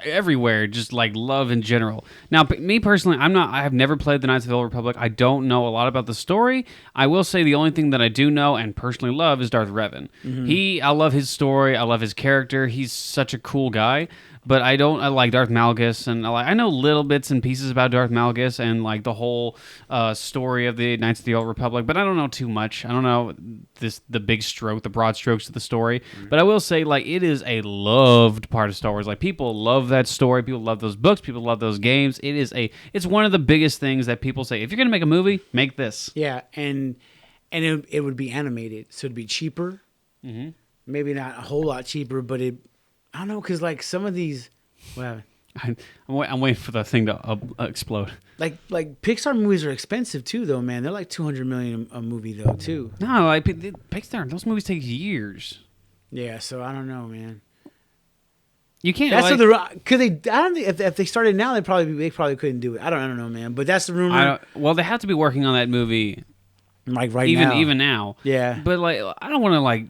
everywhere just like love in general. Now, me personally, I have never played the Knights of the Old Republic. I don't know a lot about the story. I will say the only thing that I do know and personally love is Darth Revan. Mm-hmm. I love his story. I love his character. He's such a cool guy. But I like Darth Malgus, and I know little bits and pieces about Darth Malgus and like the whole story of the Knights of the Old Republic. But I don't know too much. I don't know the broad strokes of the story. Mm-hmm. But I will say, like, it is a loved part of Star Wars. Like, people love that story. People love those books. People love those games. It's one of the biggest things that people say. If you're gonna make a movie, make this. Yeah, and it would be animated, so it'd be cheaper. Mm-hmm. Maybe not a whole lot cheaper, but I don't know, because like some of these, what happened? I'm waiting for the thing to explode. Like Pixar movies are expensive too, though, man. They're like $200 million a movie, though, too. No, like Pixar, those movies take years. Yeah, so I don't know, man. You can't. That's could they? I don't think if they started now, they probably couldn't do it. I don't know, man. But that's the rumor. Well, they have to be working on that movie, like now. Even now. Yeah. But like, I don't want to like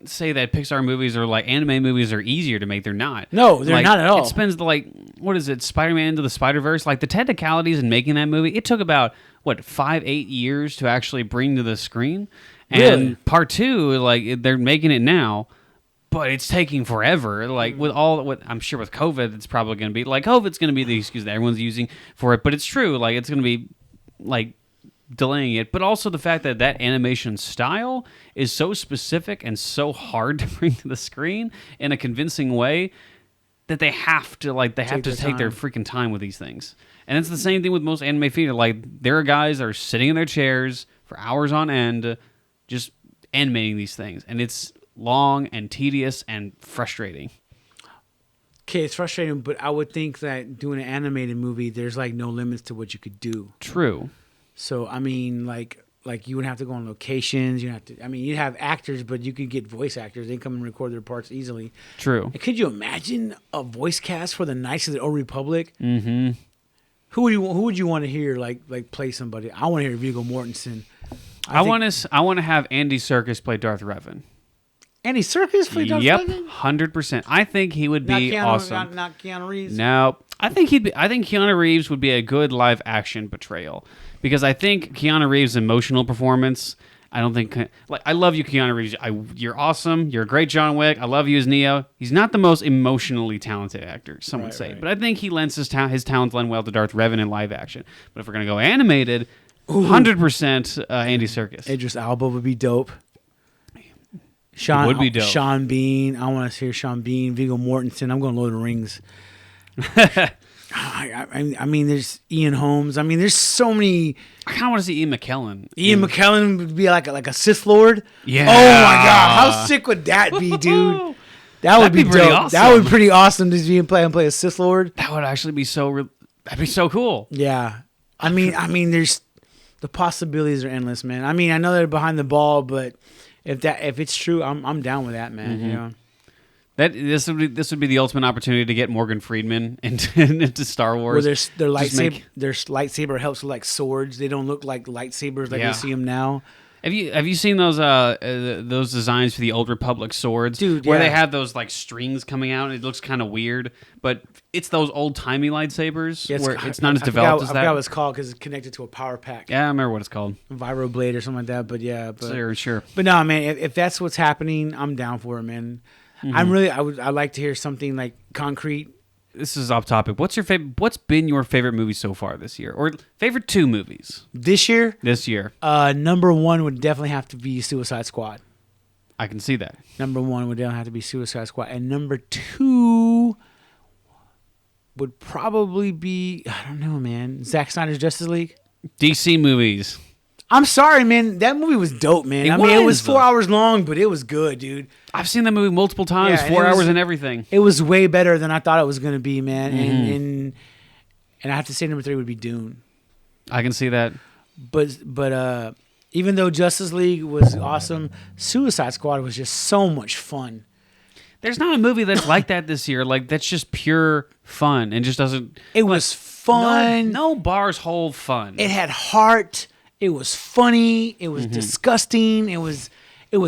say that Pixar movies or like anime movies are easier to make. They're not. No, they're not at all. It spends what is it, Spider-Man Into the Spider-Verse? Like the technicalities in making that movie, it took about 5-8 years to actually bring to the screen. And really? Part 2, like they're making it now, but it's taking forever. Like I'm sure with COVID, it's probably going to be like COVID's going to be the excuse that everyone's using for it. But it's true. Like it's going to be like delaying it, but also the fact that animation style is so specific and so hard to bring to the screen in a convincing way. that they have to take their freaking time with these things. And it's the same thing with most anime feature. Like, there are guys that are sitting in their chairs for hours on end, just animating these things, and it's long and tedious and frustrating. Okay, it's frustrating, but I would think that doing an animated movie, there's like no limits to what you could do. True. So I mean, like you would have to go on locations. You'd have actors, but you could get voice actors. They come and record their parts easily. True. And could you imagine a voice cast for the Knights of the Old Republic? Mm-hmm. Who would you want to hear like play somebody? I want to hear Viggo Mortensen. I want to have Andy Serkis play Darth Revan. Andy Serkis play Darth Revan? Yep, 100%. I think he would be awesome. Not Keanu Reeves. No, I think Keanu Reeves would be a good live action portrayal, because I think Keanu Reeves' emotional performance. I don't think, like, I love you, Keanu Reeves. You're awesome. You're a great John Wick. I love you as Neo. He's not the most emotionally talented actor, some would say, but I think he lends his talents lend well to Darth Revan in live action. But if we're gonna go animated, 100% Andy Serkis. Idris Elba would be dope. Would be dope. Sean Bean. I want to hear Sean Bean. Viggo Mortensen. I'm going Lord of the Rings. I mean, there's Ian Holmes. I mean, there's so many. I kind of want to see Ian McKellen. Ian McKellen would be like a Sith Lord. Yeah. Oh my God, how sick would that be, dude? That'd be pretty awesome. That would be pretty awesome to be play a Sith Lord. That would actually be that'd be so cool. Yeah. I mean, there's the possibilities are endless, man. I mean, I know they're behind the ball, but if it's true, I'm down with that, man. Mm-hmm. You know. This would be the ultimate opportunity to get Morgan Freeman into Star Wars. Where their lightsaber helps with like swords. They don't look like lightsabers like we see them now. Have you seen those designs for the Old Republic swords? Dude, where they have those like strings coming out. It looks kind of weird, but it's those old timey lightsabers where it's not as developed as that. I forgot what it's called because it's connected to a power pack. Yeah, I remember what it's called. Vibroblade or something like that. But yeah, sure. But no, man, if that's what's happening, I'm down for it, man. Mm-hmm. I'd like to hear something like concrete. This is off topic. What's been your favorite movie so far this year, or favorite 2 movies this year? Number 1 would definitely have to be Suicide Squad. I can see that. Number 1 would definitely have to be Suicide Squad, and number 2 would probably be, I don't know, man, Zack Snyder's Justice League. DC movies. I'm sorry, man. That movie was dope, man. It was 4 hours long, but it was good, dude. I've seen that movie multiple times, 4 hours and everything. It was way better than I thought it was going to be, man. Mm-hmm. And I have to say number 3 would be Dune. I can see that. But even though Justice League was awesome, Suicide Squad was just so much fun. There's not a movie that's like that this year. Like, that's just pure fun and just doesn't... It was fun. No bars hold fun. It had heart. It was funny. It was disgusting. It was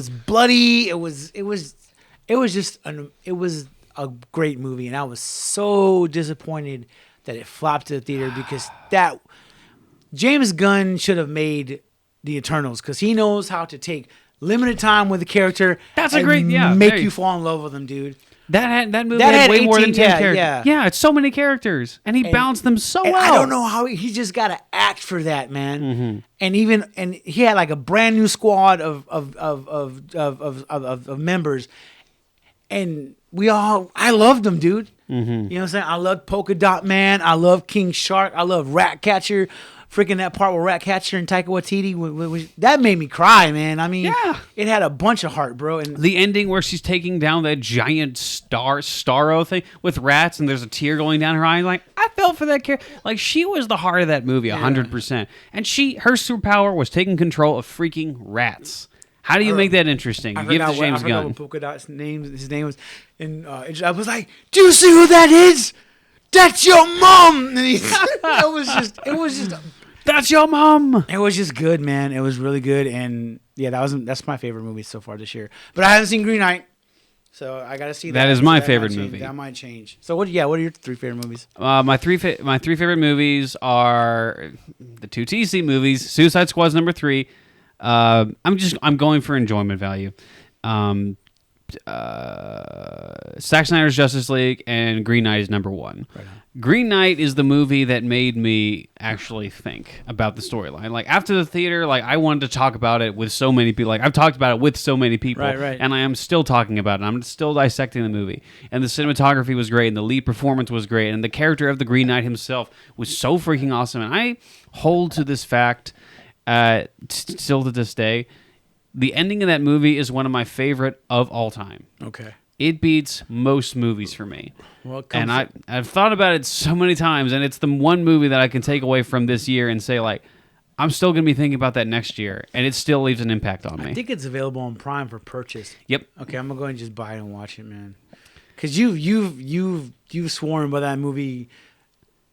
bloody. It was a great movie, and I was so disappointed that it flopped to the theater because that James Gunn should have made the Eternals because he knows how to take limited time with the character. That's a great make you fall in love with them, dude. That movie had way more than 10 characters. Yeah, it's so many characters, and he balanced them so well. I don't know how he just got to act for that, man. Mm-hmm. And he had like a brand new squad of members, and I loved them, dude. Mm-hmm. You know what I'm saying? I loved Polka Dot Man. I love King Shark. I love Ratcatcher. Freaking that part with Ratcatcher and Taika Waititi, that made me cry, man. I mean, it had a bunch of heart, bro. And the ending where she's taking down that giant Starro thing with rats, and there's a tear going down her eye. Like, I felt for that character. Like, she was the heart of that movie, 100%. And her superpower was taking control of freaking rats. How do you make that interesting? You give it to James Gunn. What Polka Dot's his name was, and I was like, "Do you see who that is? That's your mom." And it was just. That's your mom. It was just good, man. It was really good, and that's my favorite movie so far this year. But I haven't seen Green Knight, so I got to see that. That is my favorite movie. That might change. So what are your 3 favorite movies? My three favorite movies are the 2 TC movies. Suicide Squad's number 3. I'm going for enjoyment value. Zack Snyder's Justice League, and Green Knight is number 1. Right on. Green Knight is the movie that made me actually think about the storyline. Like after the theater, like I wanted to talk about it with so many people. Like I've talked about it with so many people, Right. and I am still talking about it. I'm still dissecting the movie, and the cinematography was great, and the lead performance was great, and the character of the Green Knight himself was so freaking awesome. And I hold to this fact still to this day. The ending of that movie is one of my favorite of all time. Okay. It beats most movies for me. Well, and I've thought about it so many times, and it's the one movie that I can take away from this year and say, like, I'm still going to be thinking about that next year, and it still leaves an impact on me. I think it's available on Prime for purchase. Yep. Okay, I'm going to go ahead and just buy it and watch it, man. Because you've sworn by that movie.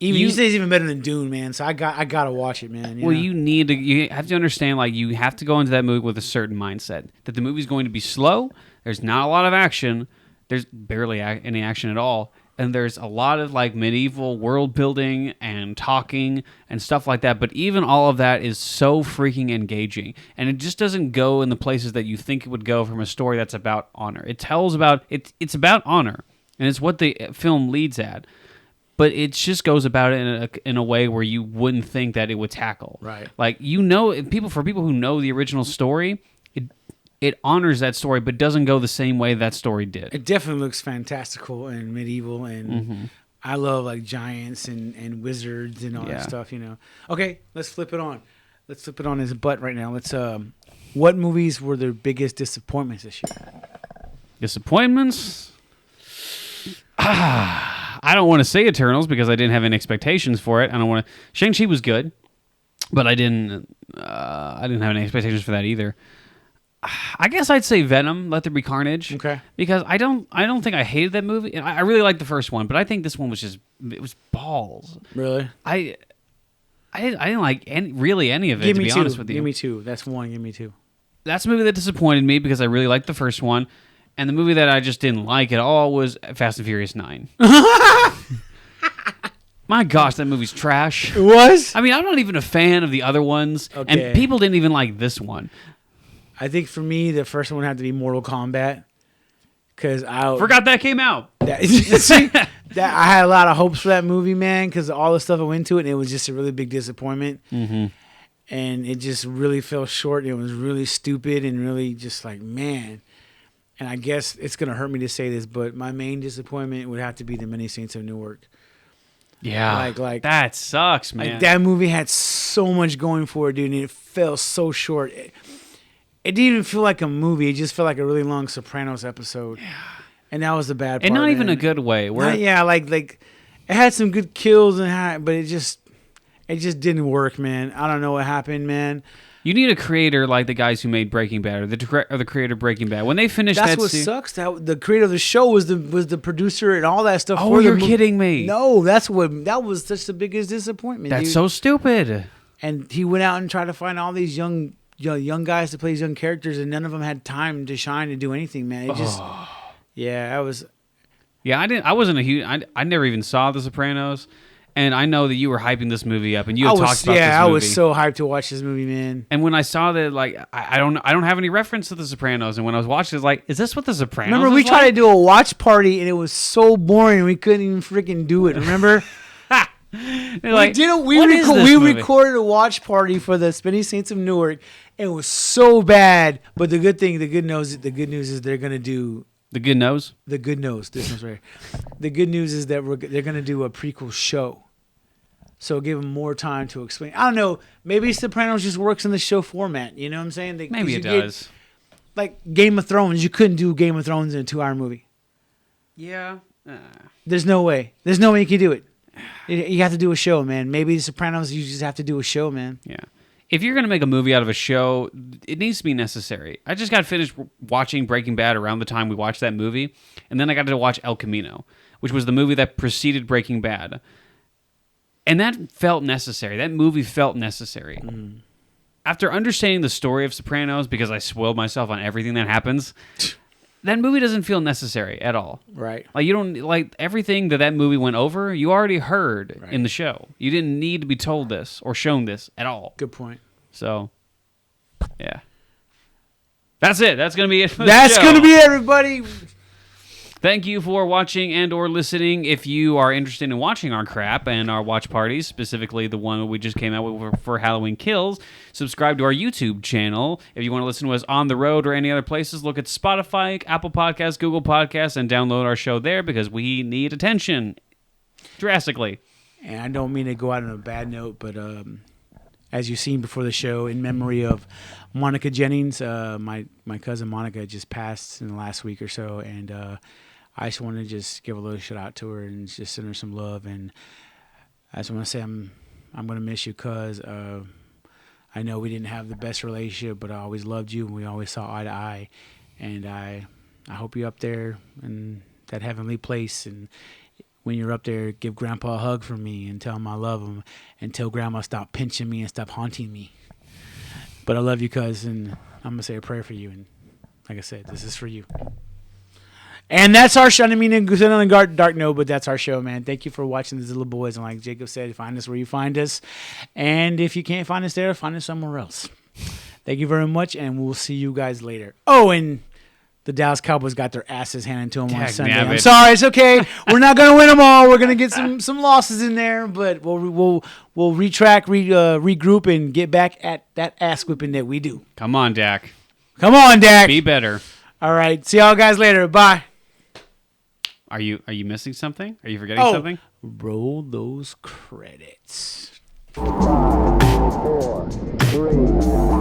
You say it's even better than Dune, man. So I gotta watch it, man. You have to understand, like, you have to go into that movie with a certain mindset that the movie's going to be slow. There's not a lot of action. There's barely any action at all, and there's a lot of like medieval world building and talking and stuff like that. But even all of that is so freaking engaging, and it just doesn't go in the places that you think it would go from a story that's about honor. It tells about it's about honor, and it's what the film leads at. But it just goes about it in a way where you wouldn't think that it would tackle. Right. Like, for people who know the original story, it honors that story, but doesn't go the same way that story did. It definitely looks fantastical and medieval, and I love like giants and wizards and all that stuff. Okay, let's flip it on. Let's flip it on his butt right now. Let's. What movies were their biggest disappointments this year? Disappointments? I don't want to say Eternals because I didn't have any expectations for it. I don't want to. Shang-Chi was good, but I didn't have any expectations for that either. I guess I'd say Venom, Let There Be Carnage. Okay. Because I don't think I hated that movie. I really liked the first one, but I think this one was it was balls. Really? I didn't like any of it, to be honest with you. Give me two. That's one. Give me two. That's a movie that disappointed me because I really liked the first one. And the movie that I just didn't like at all was Fast and Furious 9. My gosh, that movie's trash. It was? I mean, I'm not even a fan of the other ones. Okay. And people didn't even like this one. I think for me, the first one had to be Mortal Kombat. Because I forgot that came out. I had a lot of hopes for that movie, man, because all the stuff I went to it, and it was just a really big disappointment. Mm-hmm. And it just really fell short. It was really stupid and really just like, man. And I guess it's going to hurt me to say this, but my main disappointment would have to be The Many Saints of Newark. Yeah. Like that sucks, man. Like that movie had so much going for it, dude, and it fell so short. It didn't even feel like a movie. It just felt like a really long Sopranos episode. Yeah. And that was the bad part. And not even a good way. Like it had some good kills but it just didn't work, man. I don't know what happened, man. You need a creator like the guys who made Breaking Bad or the creator of Breaking Bad. When they finished that's what sucks. That the creator of the show was the producer and all that stuff. Oh, you're kidding me? No, that was such the biggest disappointment. That's dude. So stupid. And he went out and tried to find all these young guys to play these young characters, and none of them had time to shine and do anything, man. It just, I was. Yeah, I wasn't a huge. I never even saw The Sopranos. And I know that you were hyping this movie up, and you had talked about this movie. Yeah, I was so hyped to watch this movie, man. And when I saw that, like, I don't have any reference to The Sopranos. And when I was watching, I was like, is this what The Sopranos Remember, we tried to do a watch party, and it was so boring. We couldn't even freaking do it. Remember? We recorded a watch party for the Many Saints of Newark. And it was so bad. But the good news is they're gonna do. The good nose? The good nose. This one's right. The good news is that they're going to do a prequel show. So give them more time to explain. I don't know. Maybe Sopranos just works in the show format. You know what I'm saying? Maybe it does. Like Game of Thrones. You couldn't do Game of Thrones in a 2-hour movie. Yeah. There's no way. There's no way you can do it. You have to do a show, man. Maybe the Sopranos, you just have to do a show, man. Yeah. If you're going to make a movie out of a show, it needs to be necessary. I just got finished watching Breaking Bad around the time we watched that movie, and then I got to watch El Camino, which was the movie that preceded Breaking Bad. And that felt necessary. That movie felt necessary. Mm. After understanding the story of Sopranos, because I spoiled myself on everything that happens, that movie doesn't feel necessary at all. Right. Like you don't like everything that movie went over. You already heard in the show. You didn't need to be told this or shown this at all. Good point. So, yeah. That's it. That's going to be it for the That's show. going to be it, everybody. Thank you for watching and or listening. If you are interested in watching our crap and our watch parties, specifically the one that we just came out with for Halloween Kills, subscribe to our YouTube channel. If you want to listen to us on the road or any other places, look at Spotify, Apple Podcasts, Google Podcasts, and download our show there because we need attention drastically. And I don't mean to go out on a bad note, but as you've seen before the show, in memory of Monica Jennings, my cousin Monica just passed in the last week or so, and I just want to just give a little shout out to her and just send her some love. And I just want to say I'm going to miss you, cuz I know we didn't have the best relationship, but I always loved you and we always saw eye to eye. And I hope you're up there in that heavenly place, and when you're up there, give Grandpa a hug from me and tell him I love him, and tell Grandma stop pinching me and stop haunting me. But I love you, cuz, and I'm going to say a prayer for you. And like I said, this is for you. And that's our show. I mean, on the dark note, but that's our show, man. Thank you for watching the Little Boys. And like Jacob said, find us where you find us. And if you can't find us there, find us somewhere else. Thank you very much, and we'll see you guys later. Oh, and the Dallas Cowboys got their asses handed to them on Sunday. I'm sorry, it's okay. We're not gonna win them all. We're gonna get some losses in there, but we'll regroup, and get back at that ass whipping that we do. Come on, Dak. Come on, Dak. Be better. All right. See y'all guys later. Bye. Are you missing something? Are you forgetting something? Roll those credits. 5, 4, 3.